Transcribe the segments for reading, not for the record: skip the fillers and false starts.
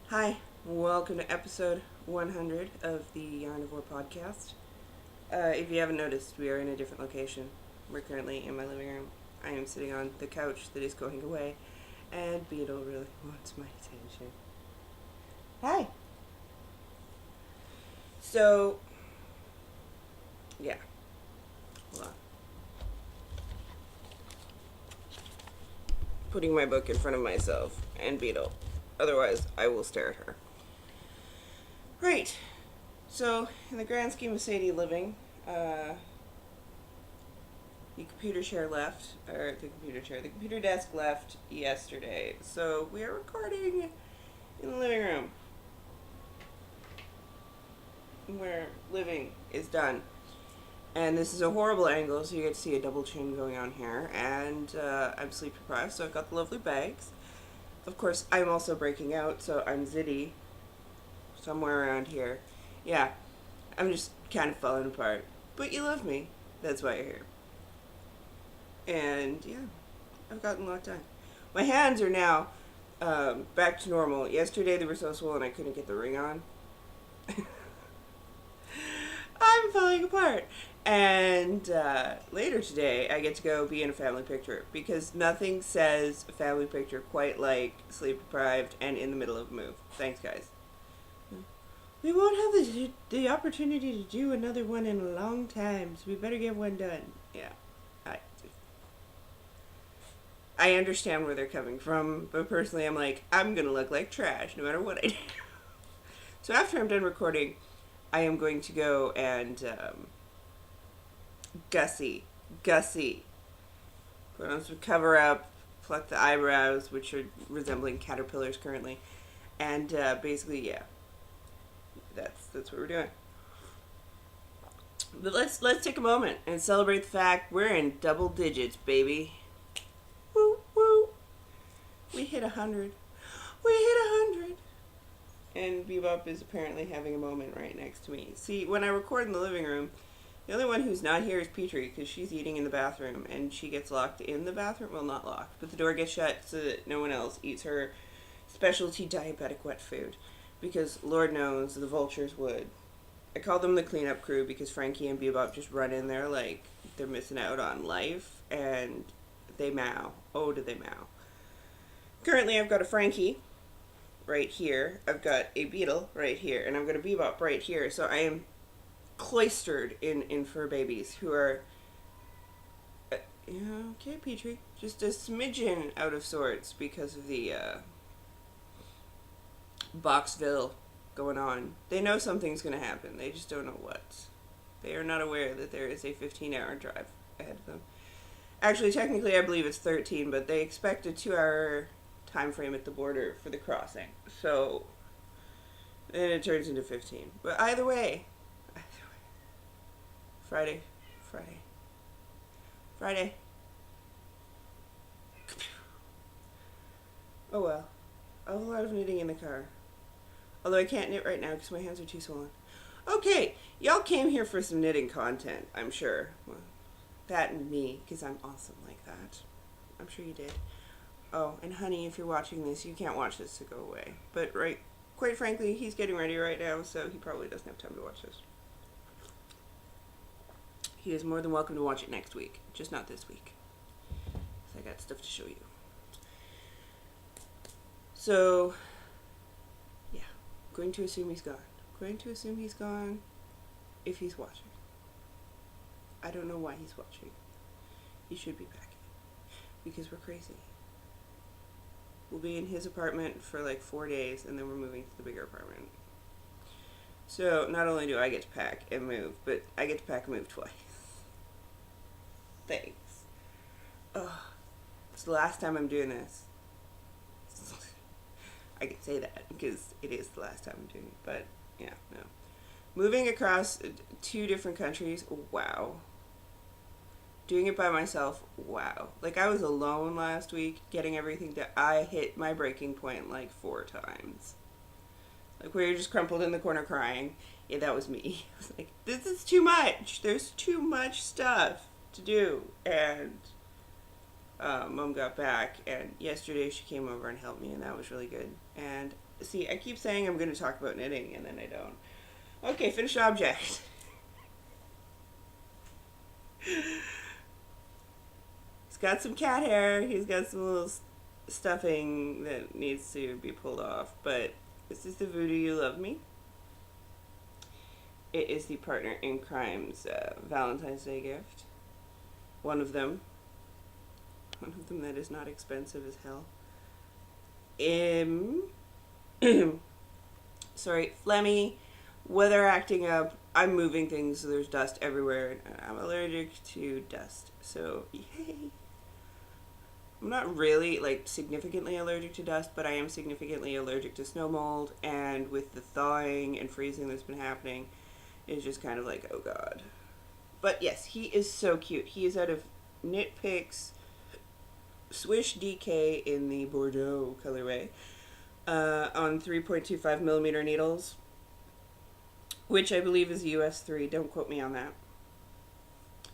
Hi, welcome to episode 100 of the Yarnivore podcast. If you haven't noticed, we are in a different location. We're currently in my living room. I am sitting on the couch that is going away, and Beetle really wants my attention. Hi! So, yeah, hold on. Putting my book in front of myself and Beetle. Otherwise, I will stare at her. Right. So, in the grand scheme of Sadie living, the the computer desk left yesterday. So, we are recording in the living room where living is done. And this is a horrible angle, so you get to see a double chin going on here. And I'm sleep deprived, so I've got the lovely bags. Of course, I'm also breaking out, so I'm zitty somewhere around here. Yeah, I'm just kind of falling apart. But you love me. That's why you're here. And yeah, I've gotten a lot done. My hands are now back to normal. Yesterday they were so swollen I couldn't get the ring on. I'm falling apart. And later today, I get to go be in a family picture because nothing says a family picture quite like sleep deprived and in the middle of a move. Thanks, guys. We won't have the opportunity to do another one in a long time, so we better get one done. Yeah, I understand where they're coming from, but personally, I'm like, I'm gonna look like trash no matter what I do. So after I'm done recording, I am going to go and Gussie, put on some cover up, pluck the eyebrows, which are resembling caterpillars currently, and basically, yeah, that's what we're doing. But let's take a moment and celebrate the fact we're in double digits, baby. Woo woo! We hit 100. We hit 100. And Bebop is apparently having a moment right next to me. See, when I record in the living room, the only one who's not here is Petrie because she's eating in the bathroom and she gets locked in the bathroom. Well, not locked, but the door gets shut so that no one else eats her specialty diabetic wet food because Lord knows the vultures would. I call them the cleanup crew because Frankie and Bebop just run in there like they're missing out on life and they meow. Oh, do they meow. Currently, I've got a Frankie right here. I've got a Beetle right here, and I've got a Bebop right here. So I am cloistered in fur babies who are, okay, Petrie, just a smidgen out of sorts because of the Boxville going on. They know something's going to happen. They just don't know what. They are not aware that there is a 15-hour drive ahead of them. Actually, technically, I believe it's 13, but they expect a 2-hour time frame at the border for the crossing. So then it turns into 15. But either way. Friday. Oh well. A whole lot of knitting in the car. Although I can't knit right now because my hands are too swollen. Okay, y'all came here for some knitting content, I'm sure. Well, that and me, because I'm awesome like that. I'm sure you did. Oh, and honey, if you're watching this, you can't watch this to go away. But quite frankly, he's getting ready right now, so he probably doesn't have time to watch this. He is more than welcome to watch it next week, just not this week. So I got stuff to show you. So, yeah, going to assume he's gone. If he's watching. I don't know why he's watching. He should be packing. Because we're crazy. We'll be in his apartment for like 4 days, and then we're moving to the bigger apartment. So, not only do I get to pack and move, but I get to pack and move twice. Thanks. Ugh. It's the last time I'm doing this. I can say that because it is the last time I'm doing it, but yeah, no. Moving across 2 different countries, wow. Doing it by myself, wow. Like, I was alone last week, getting everything that I hit my breaking point like 4 times. Like, where you're just crumpled in the corner crying. Yeah, that was me. I was like, this is too much. There's too much stuff to do. And Mom got back, and yesterday she came over and helped me, and that was really good. And See, I keep saying I'm going to talk about knitting, and then I don't. Okay, finished object. He's got some cat hair. He's got some little stuffing that needs to be pulled off. But this is the Voodoo You Love Me. It is the partner in crime's Valentine's Day gift. One of them. One of them that is not expensive as hell. Sorry, phlegmy, weather acting up. I'm moving things, so there's dust everywhere, and I'm allergic to dust. So, yay. I'm not really, like, significantly allergic to dust, but I am significantly allergic to snow mold, and with the thawing and freezing that's been happening, it's just kind of like, oh god. But yes, he is so cute. He is out of Knit Picks Swish DK in the Bordeaux colorway on 3.25 millimeter needles, which I believe is US 3. Don't quote me on that.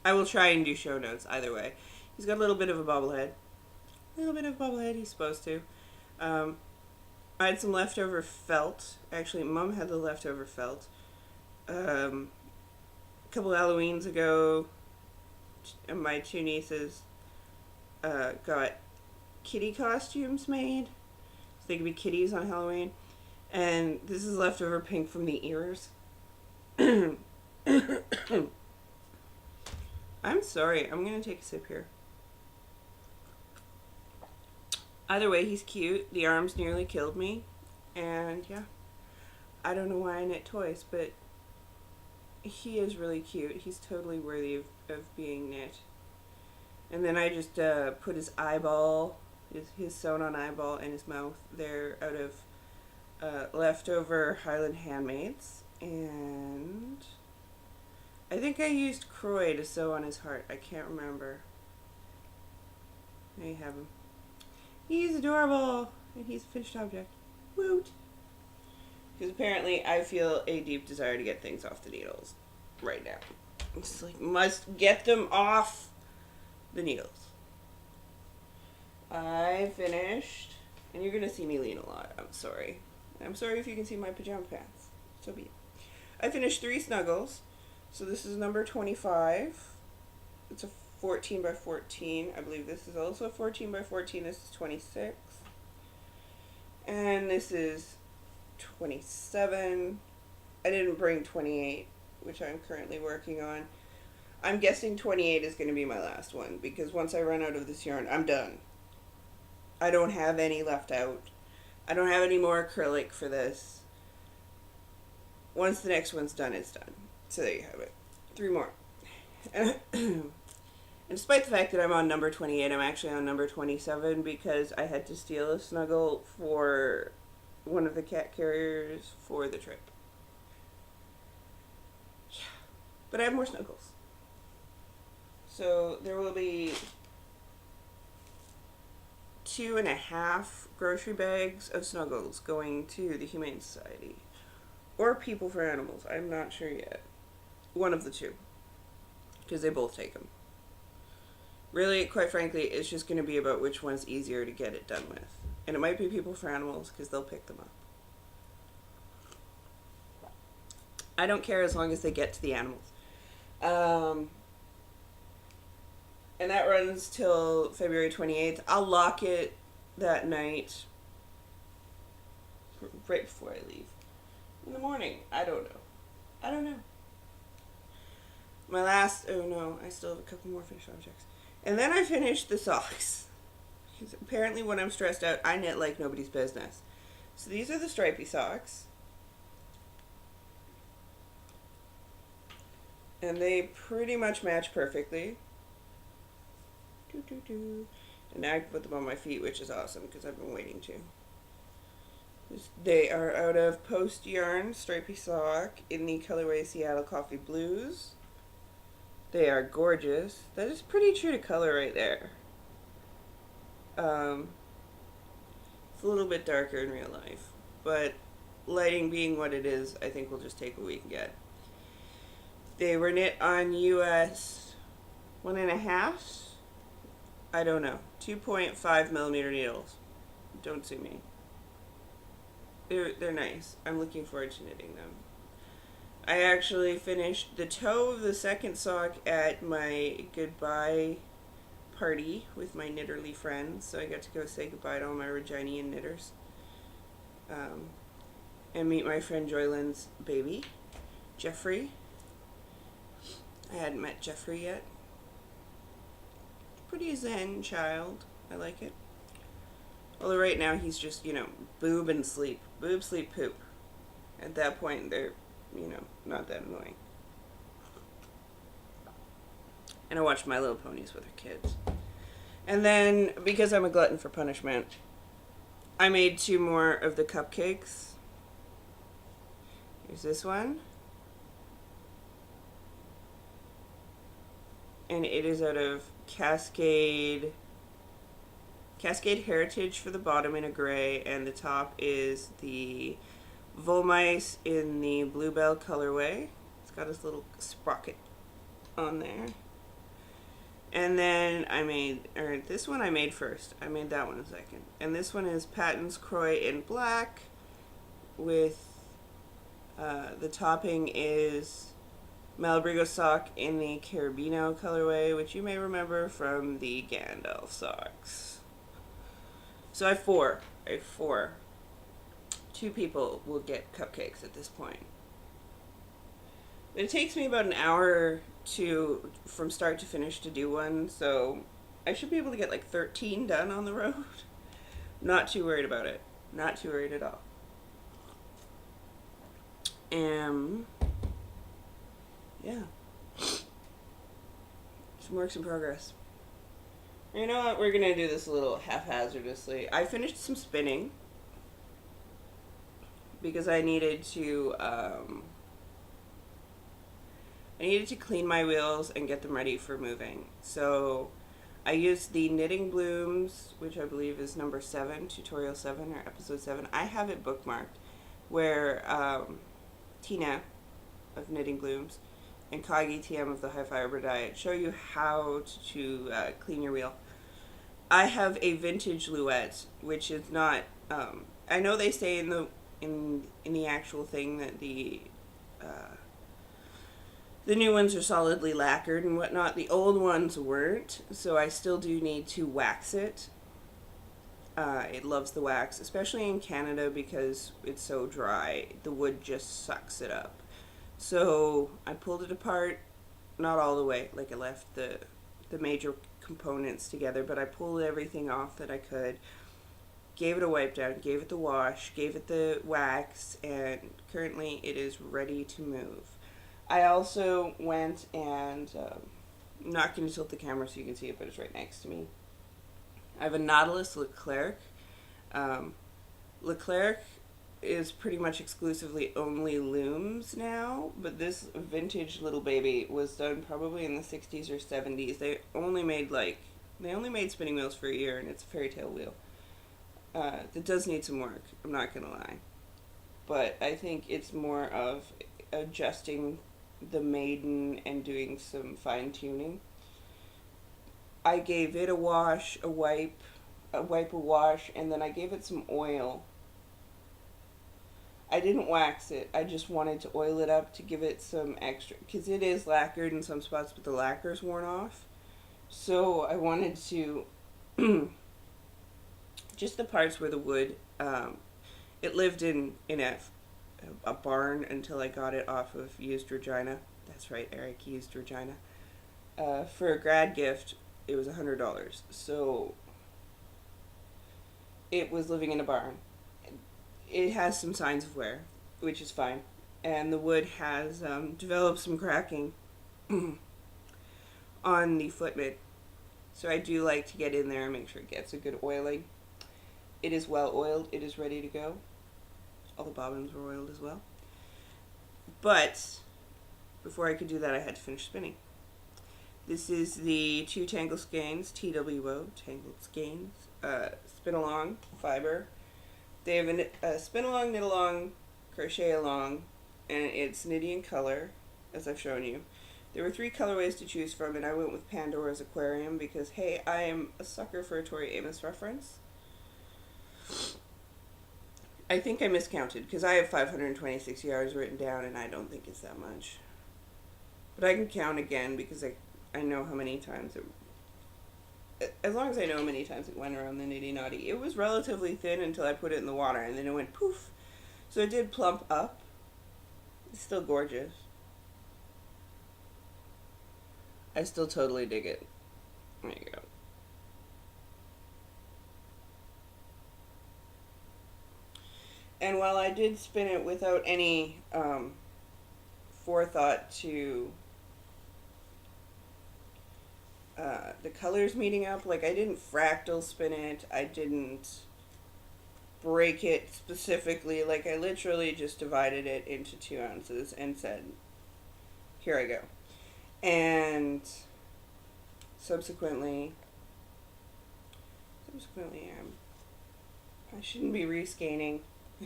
I will try and do show notes either way. He's got a little bit of a bobblehead. He's supposed to. I had some leftover felt. Actually, Mom had the leftover felt. A couple Halloweens ago, my two nieces got kitty costumes made. So they could be kitties on Halloween. And this is leftover pink from the ears. I'm sorry. I'm going to take a sip here. Either way, he's cute. The arms nearly killed me. And yeah, I don't know why I knit toys, but he is really cute. He's totally worthy of being knit. And then I just put his eyeball, his sewn on eyeball in his mouth. They're out of leftover Highland Handmaids. And I think I used Croy to sew on his heart. I can't remember. There you have him. He's adorable. And he's a finished object. Woot. Because apparently I feel a deep desire to get things off the needles right now. It's like, must get them off the needles. I finished, and you're going to see me lean a lot. I'm sorry. I'm sorry if you can see my pajama pants. So be it. I finished 3 snuggles. So this is number 25. It's a 14 by 14. I believe this is also 14 by 14. This is 26. And this is 27. I didn't bring 28, which I'm currently working on. I'm guessing 28 is going to be my last one, because once I run out of this yarn, I'm done. I don't have any left out. I don't have any more acrylic for this. Once the next one's done, it's done. So there you have it. 3 more. And despite the fact that I'm on number 28, I'm actually on number 27 because I had to steal a snuggle for one of the cat carriers for the trip. Yeah. But I have more snuggles. So there will be 2.5 grocery bags of snuggles going to the Humane Society. Or People for Animals. I'm not sure yet. One of the two. Because they both take them. Really, quite frankly, it's just going to be about which one's easier to get it done with. And it might be People for Animals, because they'll pick them up. I don't care as long as they get to the animals. And that runs till February 28th. I'll lock it that night, right before I leave. In the morning. I don't know. My last, oh no, I still have a couple more finished objects. And then I finished the socks. Because apparently when I'm stressed out, I knit like nobody's business. So these are the stripy socks. And they pretty much match perfectly. And now I can put them on my feet, which is awesome because I've been waiting to. They are out of Post Yarn Stripy Sock in the colorway Seattle Coffee Blues. They are gorgeous. That is pretty true to color right there. It's a little bit darker in real life, but lighting being what it is, I think we'll just take what we can get. They were knit on US 1.5. I don't know. 2.5 millimeter needles. Don't sue me. They're nice. I'm looking forward to knitting them. I actually finished the toe of the second sock at my goodbye party with my knitterly friends, so I got to go say goodbye to all my Reginian knitters, um, and meet my friend Joyland's baby, Jeffrey. I hadn't met Jeffrey yet. Pretty zen child. I like it. Although right now he's just, boob and sleep. Boob, sleep, poop. At that point, they're, not that annoying. And I watch My Little Ponies with her kids. And then, because I'm a glutton for punishment, I made 2 more of the cupcakes. Here's this one. And it is out of Cascade Heritage for the bottom in a gray, and the top is the Volmice in the Bluebell colorway. It's got this little sprocket on there. And then this one I made first. I made that one second. And this one is Patton's Croix in black with the topping is Malabrigo sock in the Carabino colorway, which you may remember from the Gandalf socks. So I have 4. 2 people will get cupcakes at this point. It takes me about an hour from start to finish to do one, so I should be able to get like 13 done on the road. Not too worried about it. Not too worried at all. Yeah. Some works in progress. You know what? We're gonna do this a little haphazardously. I finished some spinning because I needed to clean my wheels and get them ready for moving. So I used the Knitting Blooms, which I believe is number 7, tutorial 7 or episode 7. I have it bookmarked, where Tina of Knitting Blooms and Kagi TM of the High Fiber Diet show you how to clean your wheel. I have a vintage Louette, which is not. I know they say in the actual thing that the new ones are solidly lacquered and whatnot. The old ones weren't, so I still do need to wax it. It loves the wax, especially in Canada because it's so dry. The wood just sucks it up. So I pulled it apart, not all the way, like I left the major components together, but I pulled everything off that I could, gave it a wipe down, gave it the wash, gave it the wax, and currently it is ready to move. I also went and, I'm not going to tilt the camera so you can see it, but it's right next to me. I have a Nautilus Leclerc. Leclerc is pretty much exclusively only looms now, but this vintage little baby was done probably in the 60s or 70s. They only made spinning wheels for a year, and it's a fairy tale wheel. It does need some work, I'm not going to lie. But I think it's more of adjusting the maiden and doing some fine tuning. I gave it a wash, a wipe, a wash, and then I gave it some oil. I didn't wax it. I just wanted to oil it up to give it some extra, because it is lacquered in some spots, but the lacquer's worn off. So I wanted to, just the parts where the wood, it lived in a barn until I got it off of used Regina. That's right, Eric, used Regina. For a grad gift, it was $100. So it was living in a barn. It has some signs of wear, which is fine. And the wood has developed some cracking on the footment. So I do like to get in there and make sure it gets a good oiling. It is well oiled. It is ready to go. All the bobbins were oiled as well. But before I could do that, I had to finish spinning. This is the 2 Tangle Skeins, TWO, Tangled Skeins, spin along fiber. They have a spin along, knit along, crochet along, and it's Nidian color, as I've shown you. There were 3 colorways to choose from, and I went with Pandora's Aquarium because, hey, I am a sucker for a Tori Amos reference. I think I miscounted because I have 526 yards written down, and I don't think it's that much. But I can count again because I know how many times as long as I know how many times it went around the nitty naughty. It was relatively thin until I put it in the water, and then it went poof. So it did plump up. It's still gorgeous. I still totally dig it. There you go. And while I did spin it without any forethought to the colors meeting up, like I didn't fractal spin it, I didn't break it specifically, like I literally just divided it into 2 ounces and said, here I go. And subsequently, I shouldn't be rescanning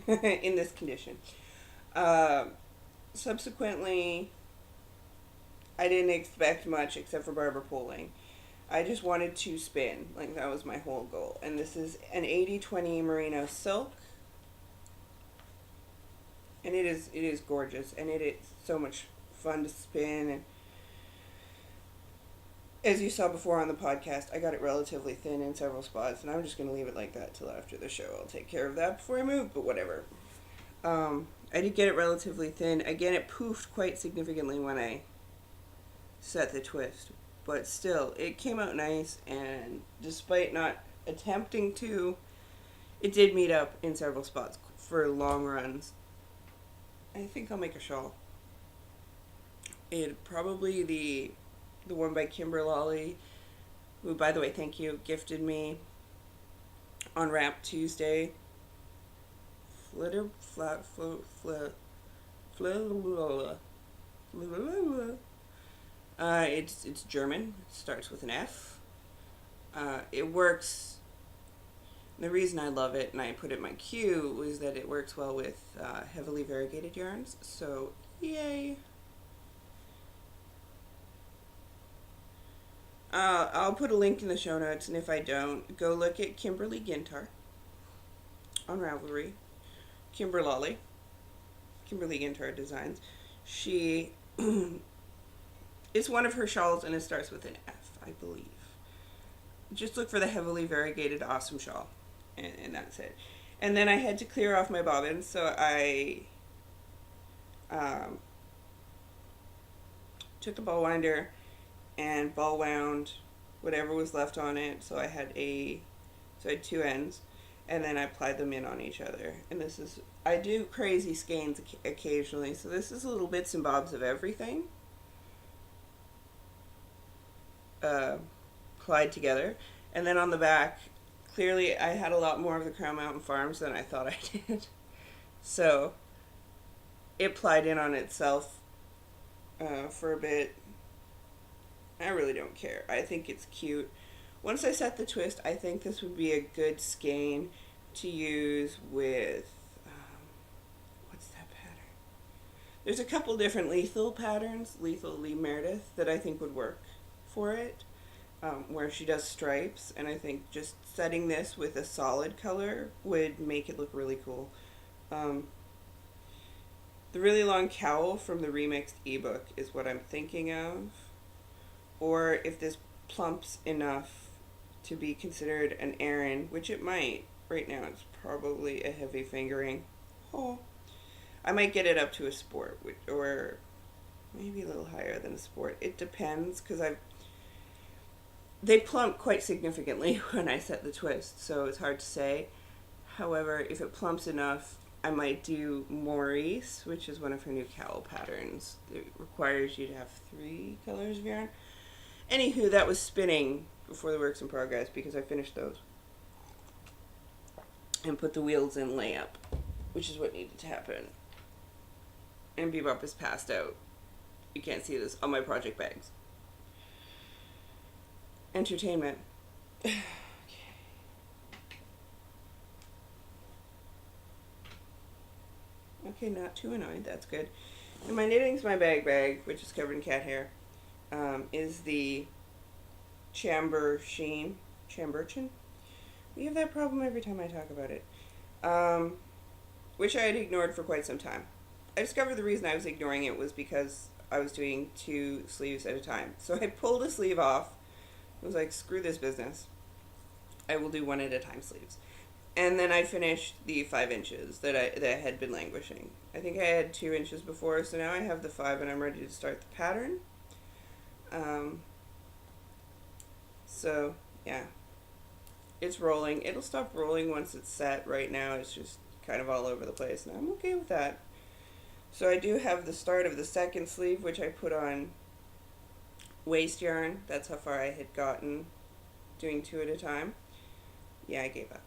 in this condition. Subsequently, I didn't expect much except for barber pulling. I just wanted to spin. Like, that was my whole goal. And this is an 80/20 merino silk. And it is gorgeous. And it is so much fun to spin. And as you saw before on the podcast, I got it relatively thin in several spots. And I'm just going to leave it like that till after the show. I'll take care of that before I move, but whatever. I did get it relatively thin. Again, it poofed quite significantly when I set the twist. But still, it came out nice, and despite not attempting to, it did meet up in several spots for long runs. I think I'll make a shawl. It probably the one by Kimber Lolly, who, by the way, thank you, gifted me on Wrap Tuesday. It's German. It starts with an F. It works. The reason I love it and I put it in my queue was that it works well with heavily variegated yarns. So yay! I'll put a link in the show notes, and if I don't, go look at Kimberly Gintar on Ravelry. Kimberly Gintar Designs. She it's one of her shawls, and it starts with an F, I believe. Just look for the heavily variegated awesome shawl, and that's it. And then I had to clear off my bobbins, so I took the ball winder and ball wound whatever was left on it. So I had 2 ends, and then I applied them in on each other. And I do crazy skeins occasionally, so this is little bits and bobs of everything applied together. And then on the back, clearly I had a lot more of the Crown Mountain Farms than I thought I did. So it plied in on itself for a bit. I really don't care. I think it's cute. Once I set the twist, I think this would be a good skein to use with, what's that pattern? There's a couple different Lethal patterns, Lethal Lee Meredith, that I think would work for it, where she does stripes, and I think just setting this with a solid color would make it look really cool. The really long cowl from the remixed ebook is what I'm thinking of. Or if this plumps enough to be considered an Aran, which it might. Right now it's probably a heavy fingering. Oh, I might get it up to a sport, or maybe a little higher than a sport. It depends, because they plump quite significantly when I set the twist, so it's hard to say. However, if it plumps enough, I might do Maurice, which is one of her new cowl patterns. It requires you to have 3 colors of yarn. Anywho, that was spinning before the works in progress, because I finished those and put the wheels in layup, which is what needed to happen. And Bebop is passed out. You can't see this on my project bags. Entertainment. Okay, not too annoyed. That's good. And my knitting's my bag, which is covered in cat hair. Is the Chamberchin. We have that problem every time I talk about it. which I had ignored for quite some time. I discovered the reason I was ignoring it was because I was doing 2 sleeves at a time. So I pulled a sleeve off. I was like, screw this business. I will do 1 at a time sleeves. And then I finished the 5 inches that had been languishing. I think I had 2 inches before, so now I have the 5 and I'm ready to start the pattern. So, yeah. It's rolling. It'll stop rolling once it's set. Right now it's just kind of all over the place, and I'm okay with that. So I do have the start of the second sleeve, which I put on waste yarn. That's how far I had gotten doing 2 at a time. Yeah, I gave up.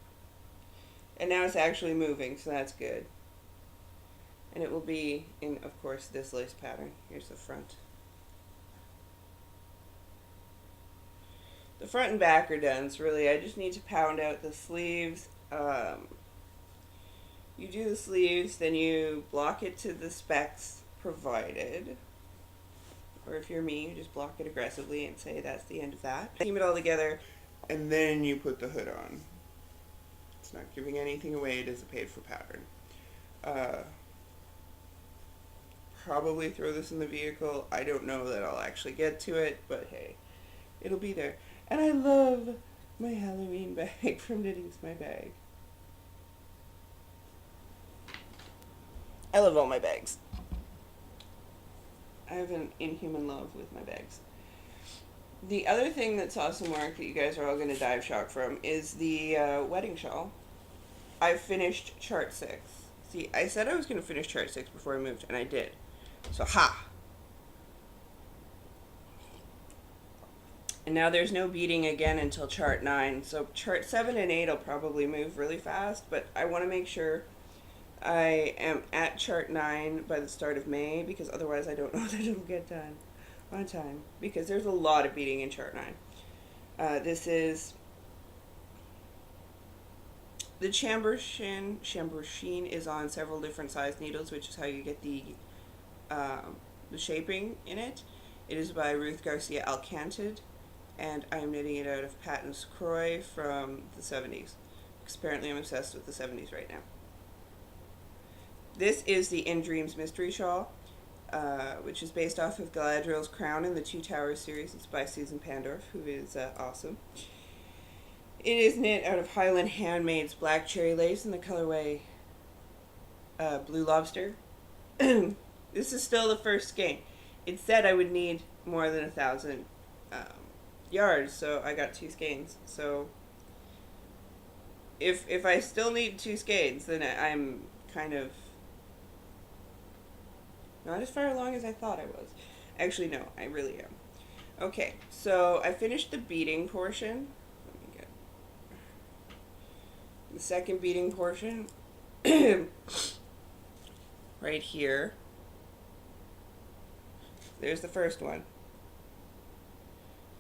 And now it's actually moving, so that's good. And it will be in, of course, this lace pattern. Here's the front. The front and back are done, so really I just need to pound out the sleeves. You do the sleeves, then you block it to the specs provided. Or if you're me, you just block it aggressively and say that's the end of that. Seam it all together, and then you put the hood on. It's not giving anything away, it is a paid for pattern. Probably throw this in the vehicle. I don't know that I'll actually get to it, but hey, it'll be there. And I love my Halloween bag from Knitting's My Bag. I love all my bags. I have an inhuman love with my bags. The other thing that's awesome work that you guys are all going to dive shock from is the wedding shawl. I finished chart 6. See, I said I was going to finish chart 6 before I moved, and I did. So, ha! And now there's no beading again until chart 9. So chart 7 and 8 will probably move really fast, but I want to make sure I am at chart 9 by the start of May, because otherwise I don't know that it'll get done on time, because there's a lot of beading in chart 9. This is the chambour-sheen is on several different size needles, which is how you get the shaping in it. It is by Ruth Garcia Alcanted, and I'm knitting it out of Patton's Croy from the 70s, because apparently I'm obsessed with the 70s right now. This is the In Dreams Mystery Shawl, which is based off of Galadriel's Crown in the Two Towers series. It's by Susan Pandorf, who is awesome. It is knit out of Highland Handmaid's black cherry lace in the colorway Blue Lobster. This is still the first skein. It said I would need more than 1,000 yards, so I got 2 skeins. So if I still need 2 skeins, then I'm kind of not as far along as I thought I was. Actually, no, I really am. Okay, so I finished the beading portion. Let me get the second beading portion right here. There's the first one.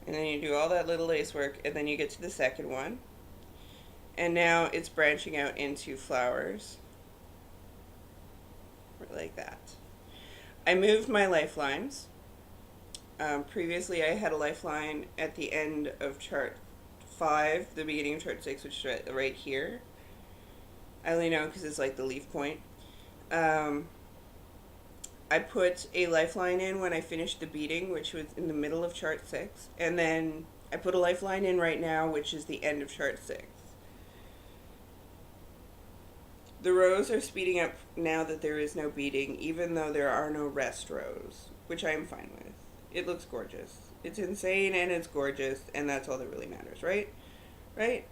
And then you do all that little lace work, and then you get to the second one. And now it's branching out into flowers. Like that. I moved my lifelines. Previously I had a lifeline at the end of chart 5, the beginning of chart 6, which is right here. I only know because it's like the leaf point. I put a lifeline in when I finished the beading, which was in the middle of chart 6, and then I put a lifeline in right now, which is the end of chart 6. The rows are speeding up now that there is no beading, even though there are no rest rows, which I am fine with. It looks gorgeous. It's insane and it's gorgeous, and that's all that really matters, right? Right?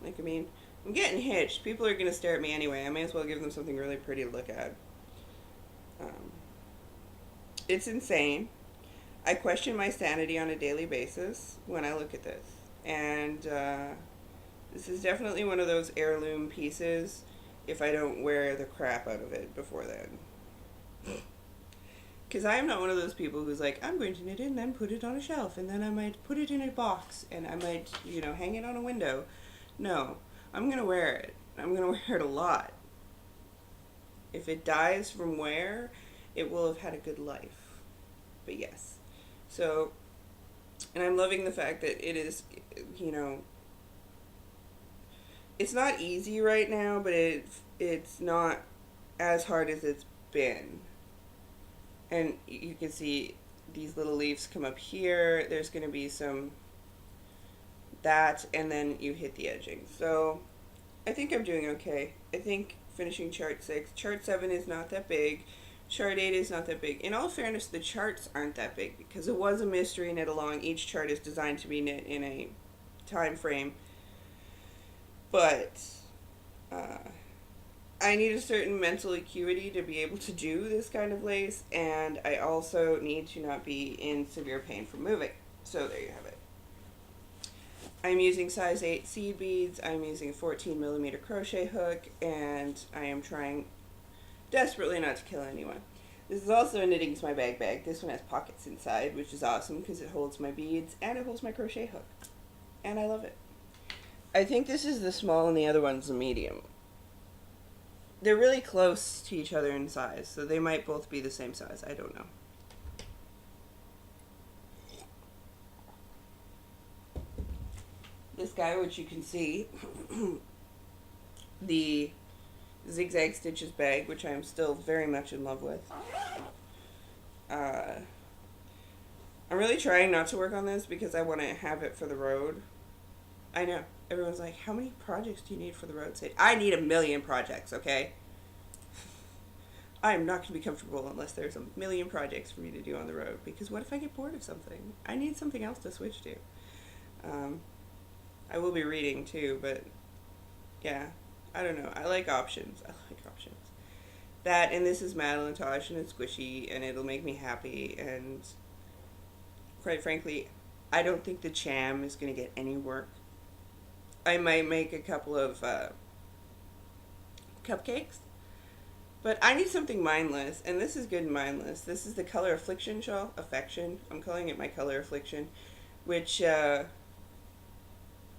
Like, I mean, I'm getting hitched. People are going to stare at me anyway. I may as well give them something really pretty to look at. It's insane. I question my sanity on a daily basis when I look at this. And this is definitely one of those heirloom pieces if I don't wear the crap out of it before then. Because I am not one of those people who's like, I'm going to knit it and then put it on a shelf, and then I might put it in a box, and I might, hang it on a window. No, I'm going to wear it. I'm going to wear it a lot. If it dies from wear, it will have had a good life. But yes. So, and I'm loving the fact that it is, It's not easy right now, but it's not as hard as it's been. And you can see these little leaves come up here. There's going to be some that, and then you hit the edging. So I think I'm doing okay. I think finishing chart 6. Chart 7 is not that big. Chart 8 is not that big. In all fairness, the charts aren't that big because it was a mystery knit along. Each chart is designed to be knit in a time frame. But I need a certain mental acuity to be able to do this kind of lace, and I also need to not be in severe pain from moving. So there you have it. I'm using size 8 seed beads, I'm using a 14mm crochet hook, and I am trying desperately not to kill anyone. This is also a Knitting My bag. This one has pockets inside, which is awesome because it holds my beads and it holds my crochet hook. And I love it. I think this is the small and the other one's the medium. They're really close to each other in size, so they might both be the same size. I don't know. This guy, which you can see, the zigzag stitches bag, which I am still very much in love with. I'm really trying not to work on this because I want to have it for the road. I know. Everyone's like, how many projects do you need for the road stage? I need 1,000,000 projects, okay? I am not going to be comfortable unless there's 1,000,000 projects for me to do on the road. Because what if I get bored of something? I need something else to switch to. I will be reading too, but yeah, I don't know. I like options. That, and this is Madelinetosh, and it's squishy, and it'll make me happy, and quite frankly, I don't think the Cham is going to get any work. I might make a couple of cupcakes, but I need something mindless, and this is good and mindless. This is the Color Affliction shawl. Affection. I'm calling it my Color Affliction, which I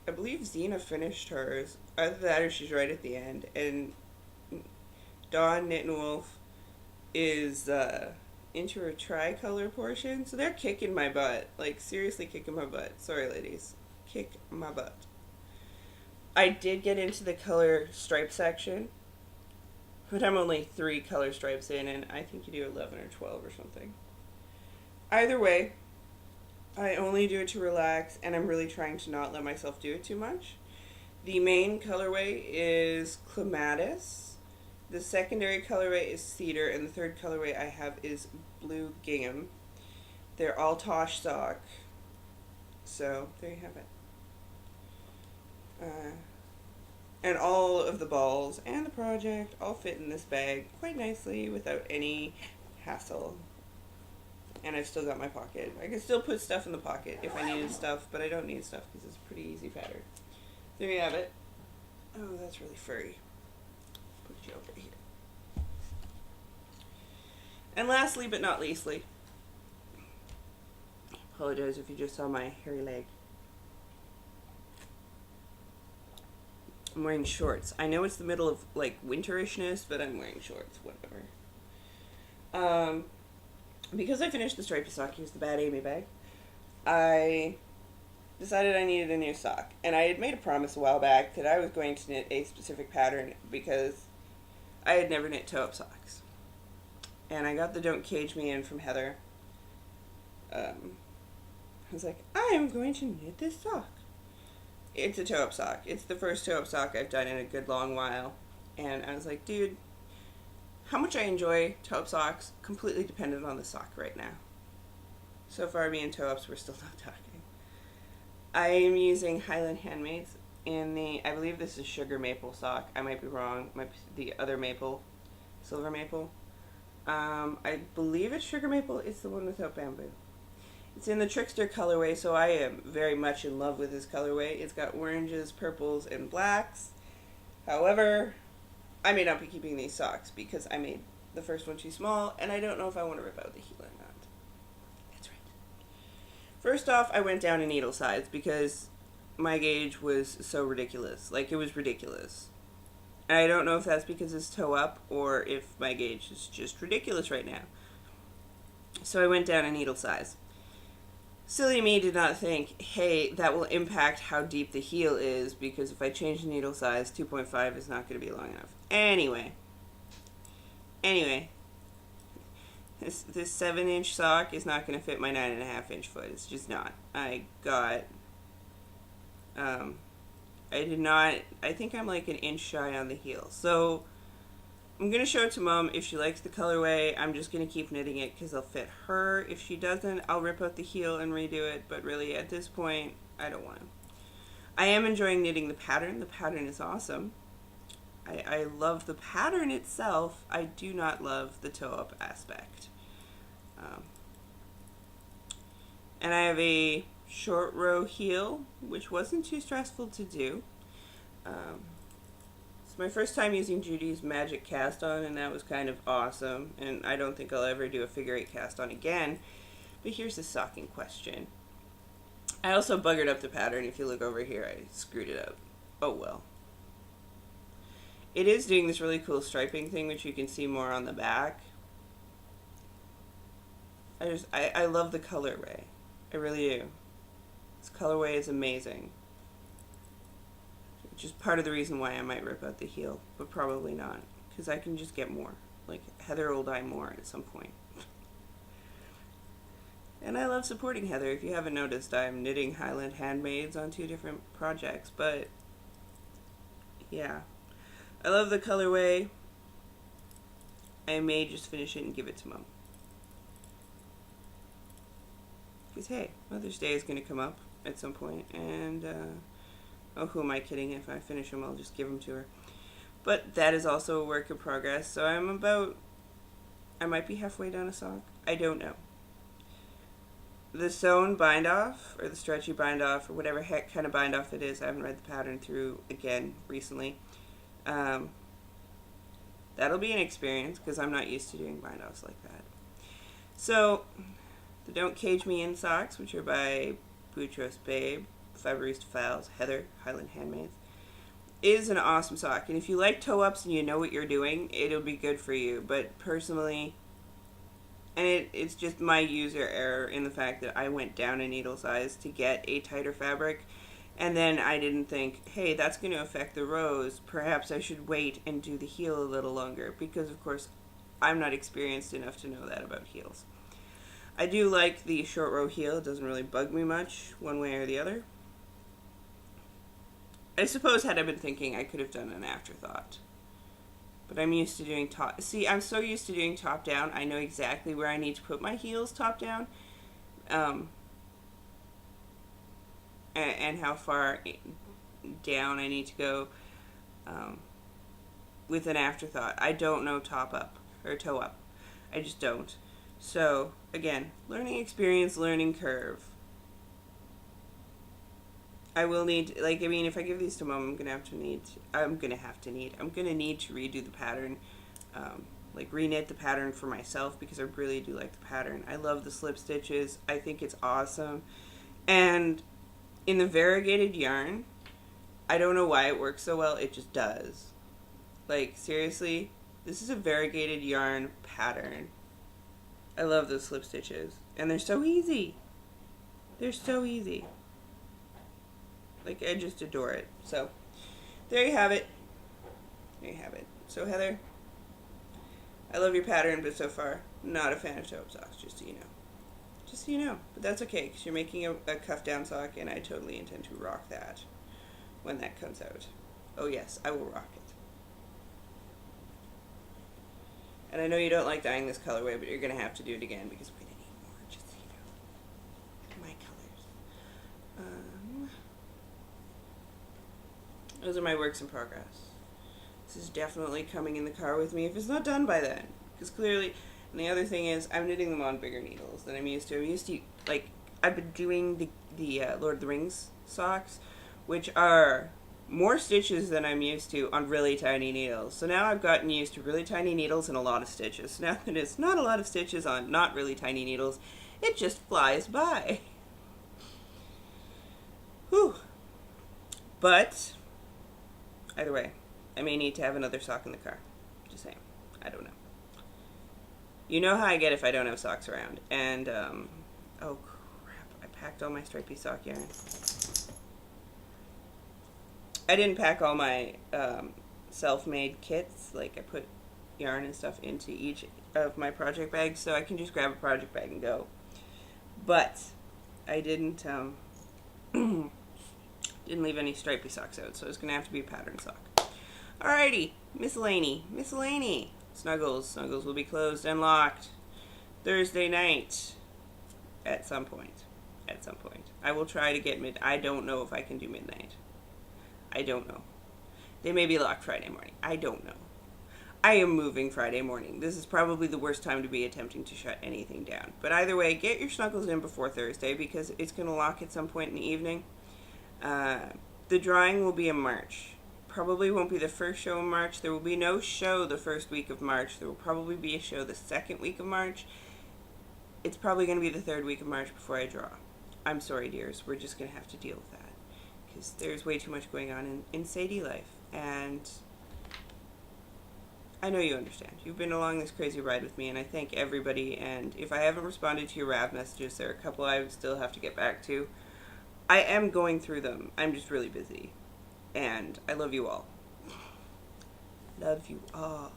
believe Xena finished hers. Either that or she's right at the end. And Dawn, Knit and Wolf is into her tricolor portion. So they're kicking my butt. Like, seriously kicking my butt. Sorry, ladies. Kick my butt. I did get into the color stripe section. But I'm only 3 color stripes in, and I think you do 11 or 12 or something. Either way, I only do it to relax, and I'm really trying to not let myself do it too much. The main colorway is Clematis. The secondary colorway is Cedar, and the third colorway I have is Blue Gingham. They're all Tosh sock. So, there you have it. And all of the balls and the project all fit in this bag quite nicely without any hassle. And I've still got my pocket. I can still put stuff in the pocket if I needed stuff, but I don't need stuff because it's a pretty easy pattern. There you have it. Oh, that's really furry. Put you over here. And lastly, but not leastly, apologize if you just saw my hairy leg. I'm wearing shorts. I know it's the middle of, like, winterishness, but I'm wearing shorts. Whatever. Because I finished the stripy sock, here's the Bad Amy bag, I decided I needed a new sock. And I had made a promise a while back that I was going to knit a specific pattern because I had never knit toe-up socks. And I got the Don't Cage Me in from Heather. I was like, I am going to knit this sock. It's a toe-up sock. It's the first toe-up sock I've done in a good long while. And I was like, dude, how much I enjoy toe-up socks completely dependent on the sock right now. So far, me and toe-ups, we're still not talking. I am using Highland Handmaids in the, I believe this is Sugar Maple sock. I might be wrong. Might be the other maple, Silver Maple. I believe it's Sugar Maple. It's the one without bamboo. It's in the Trickster colorway, so I am very much in love with this colorway. It's got oranges, purples, and blacks. However, I may not be keeping these socks because I made the first one too small, and I don't know if I want to rip out the heel or not. That's right. First off, I went down in needle size because my gauge was so ridiculous. Like, it was ridiculous. And I don't know if that's because it's toe up or if my gauge is just ridiculous right now. So I went down in needle size. Silly me did not think, hey, that will impact how deep the heel is, because if I change the needle size, 2.5 is not going to be long enough. Anyway, this 7-inch sock is not going to fit my 9.5-inch foot. It's just not. I did not, I think I'm like an inch shy on the heel. So I'm going to show it to Mom. If she likes the colorway, I'm just going to keep knitting it because it'll fit her. If she doesn't, I'll rip out the heel and redo it. But really, at this point, I don't want to. I am enjoying knitting the pattern. The pattern is awesome. I love the pattern itself. I do not love the toe-up aspect. And I have a short row heel, which wasn't too stressful to do. It's my first time using Judy's magic cast on, and that was kind of awesome. And I don't think I'll ever do a figure 8 cast on again. But here's the stocking question. I also buggered up the pattern. If you look over here, I screwed it up. Oh well. It is doing this really cool striping thing, which you can see more on the back. I love the colorway. I really do. This colorway is amazing. Which is part of the reason why I might rip out the heel, but probably not. Because I can just get more. Like, Heather will die more at some point. And I love supporting Heather. If you haven't noticed, I'm knitting Highland Handmaids on 2 different projects, but yeah. I love the colorway. I may just finish it and give it to Mom. Because, hey, Mother's Day is going to come up at some point, and, oh, who am I kidding? If I finish them, I'll just give them to her. But that is also a work in progress, so I might be halfway down a sock. I don't know. The sewn bind off, or the stretchy bind off, or whatever heck kind of bind off it is, I haven't read the pattern through again recently. That'll be an experience, because I'm not used to doing bind offs like that. So, the Don't Cage Me In socks, which are by Boutros Babe, Fibrista Files, Heather, Highland Handmaids, is an awesome sock. And if you like toe-ups and you know what you're doing, it'll be good for you. But personally, and it's just my user error in the fact that I went down a needle size to get a tighter fabric, and then I didn't think, hey, that's going to affect the rows. Perhaps I should wait and do the heel a little longer, because of course I'm not experienced enough to know that about heels. I do like the short row heel. It doesn't really bug me much one way or the other. I suppose had I been thinking, I could have done an afterthought. But I'm used to doing top... See, I'm so used to doing top down, I know exactly where I need to put my heels top down. And how far down I need to go with an afterthought. I don't know top up or toe up. I just don't. So, again, learning experience, learning curve. I will need, like, I mean, if I give these to Mom, I'm gonna need to redo the pattern, like reknit the pattern for myself, because I really do like the pattern. I love the slip stitches. I think it's awesome. And in the variegated yarn, I don't know why it works so well, it just does. Like, seriously, this is a variegated yarn pattern. I love those slip stitches. And they're so easy. They're so easy. Like, I just adore it. So, there you have it. There you have it. So, Heather, I love your pattern, but so far, not a fan of toe-up socks, just so you know. Just so you know. But that's okay, because you're making a cuff-down sock, and I totally intend to rock that when that comes out. Oh, yes, I will rock it. And I know you don't like dyeing this colorway, but you're going to have to do it again, because we're going to need more, just so you know. My colors. Those are my works in progress. This is definitely coming in the car with me if it's not done by then. Because clearly, and the other thing is, I'm knitting them on bigger needles than I'm used to. I'm used to, like, I've been doing the Lord of the Rings socks, which are more stitches than I'm used to on really tiny needles. So now I've gotten used to really tiny needles and a lot of stitches. So now that it's not a lot of stitches on not really tiny needles, it just flies by. Whew. But, either way, I may need to have another sock in the car. Just saying. I don't know. You know how I get if I don't have socks around. And, oh crap, I packed all my stripy sock yarn. I didn't pack all my self-made kits. Like, I put yarn and stuff into each of my project bags, so I can just grab a project bag and go. But I didn't didn't leave any stripy socks out, so it's gonna have to be a pattern sock. Alrighty, miscellany. Snuggles will be closed and locked Thursday night at some point. I will try to get I don't know if I can do midnight. I don't know. They may be locked Friday morning. I don't know. I am moving Friday morning. This is probably the worst time to be attempting to shut anything down. But either way, get your snuggles in before Thursday because it's going to lock at some point in the evening. The drawing will be in March. Probably won't be the first show in March. There will be no show the first week of March. There will probably be a show the second week of March. It's probably going to be the third week of March before I draw. I'm sorry, dears. We're just going to have to deal with that. Because there's way too much going on in Sadie life. And I know you understand. You've been along this crazy ride with me, and I thank everybody. And if I haven't responded to your RAV messages, there are a couple I still have to get back to. I am going through them. I'm just really busy. And I love you all. Love you all.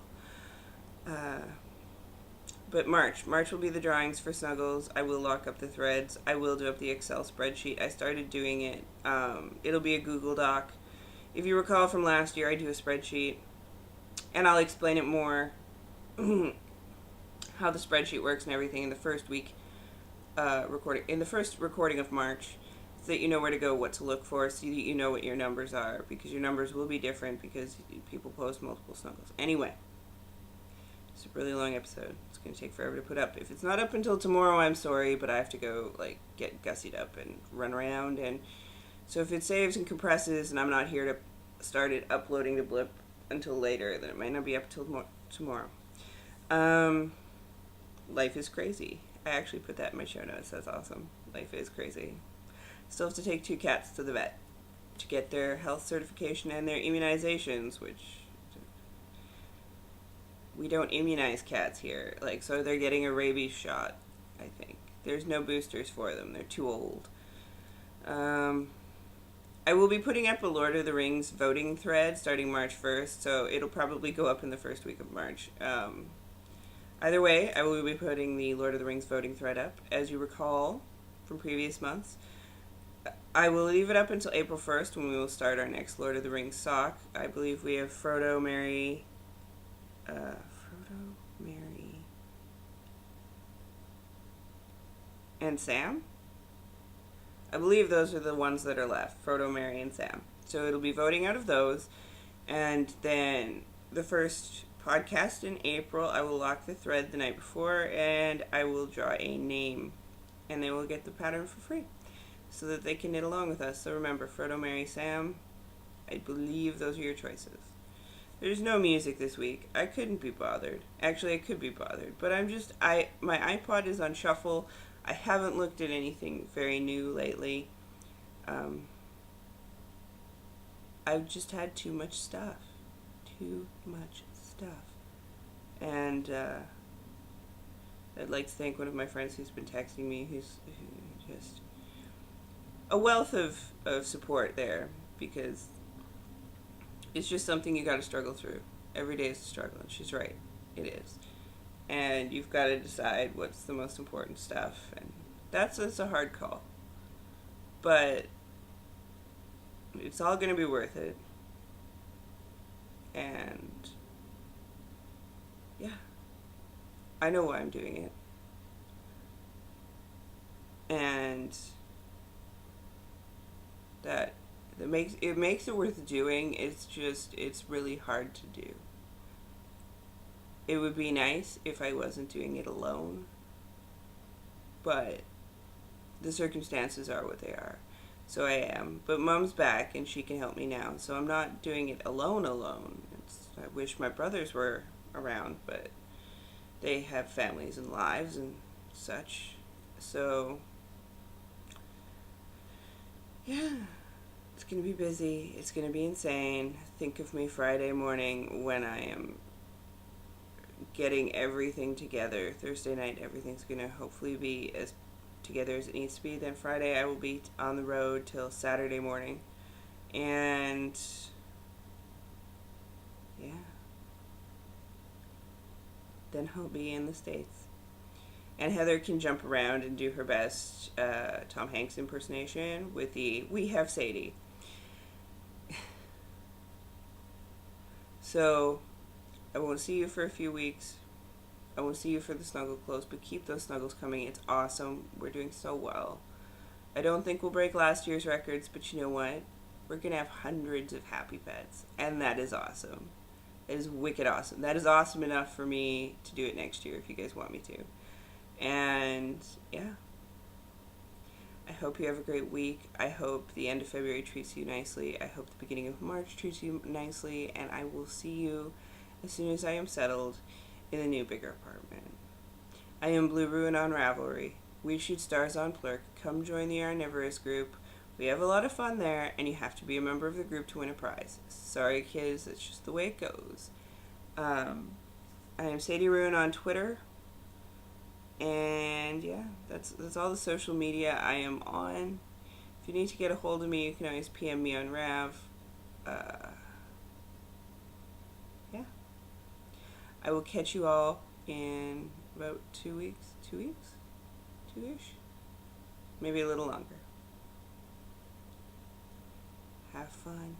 But March will be the drawings for Snuggles. I will lock up the threads. I will do up the Excel spreadsheet. I started doing it. It'll be a Google Doc. If you recall from last year, I do a spreadsheet. And I'll explain it more, how the spreadsheet works and everything in the first week in the first recording of March, so that you know where to go, what to look for, so that you know what your numbers are, because your numbers will be different because people post multiple Snuggles. Anyway, it's a really long episode. It's going to take forever to put up. If it's not up until tomorrow, I'm sorry, but I have to go, like, get gussied up and run around, and so if it saves and compresses and I'm not here to start it uploading to Blip until later, then it might not be up until tomorrow. Life is crazy. I actually put that in my show notes. That's awesome. Life is crazy. Still have to take 2 cats to the vet to get their health certification and their immunizations, which we don't immunize cats here. Like, so they're getting a rabies shot, I think. There's no boosters for them. They're too old. I will be putting up a Lord of the Rings voting thread starting March 1st, so it'll probably go up in the first week of March. Either way, I will be putting the Lord of the Rings voting thread up. As you recall from previous months, I will leave it up until April 1st when we will start our next Lord of the Rings sock. I believe we have Frodo, Merry, and Sam? I believe those are the ones that are left. Frodo, Merry, and Sam. So it'll be voting out of those. And then the first podcast in April, I will lock the thread the night before, and I will draw a name. And they will get the pattern for free, so that they can knit along with us. So remember, Frodo, Merry, Sam. I believe those are your choices. There's no music this week. I couldn't be bothered. Actually, I could be bothered. But my iPod is on shuffle. I haven't looked at anything very new lately. I've just had too much stuff. And I'd like to thank one of my friends who's been texting me, who's just a wealth of support there, because it's just something you got to struggle through. Every day is a struggle, and she's right. It is. And you've got to decide what's the most important stuff, and that's a hard call. But it's all going to be worth it. And yeah, I know why I'm doing it. And that makes it worth doing. It's really hard to do. It would be nice if I wasn't doing it alone, but the circumstances are what they are. So I am. But Mom's back and she can help me now, so I'm not doing it alone. I wish my brothers were around, but they have families and lives and such. So yeah, it's going to be busy. It's going to be insane. Think of me Friday morning when I am getting everything together. Thursday night, everything's going to hopefully be as together as it needs to be. Then Friday I will be on the road till Saturday morning. And yeah. Then he'll be in the States. And Heather can jump around and do her best Tom Hanks impersonation with the "We have Sadie." So, I won't see you for a few weeks. I won't see you for the snuggle close, but keep those snuggles coming. It's awesome. We're doing so well. I don't think we'll break last year's records, but you know what? We're going to have hundreds of happy pets, and that is awesome. That is wicked awesome. That is awesome enough for me to do it next year if you guys want me to. And yeah, I hope you have a great week. I hope the end of February treats you nicely. I hope the beginning of March treats you nicely. And I will see you as soon as I am settled in the new, bigger apartment. I am Blue Ruin on Ravelry. We shoot stars on Plurk. Come join the Arnivorous group. We have a lot of fun there, and you have to be a member of the group to win a prize. Sorry, kids, that's just the way it goes. I am Sadie Ruin on Twitter. And yeah, that's all the social media I am on. If you need to get a hold of me, you can always PM me on Rav. Yeah. I will catch you all in about 2 weeks. 2 weeks? 2-ish? Maybe a little longer. Have fun.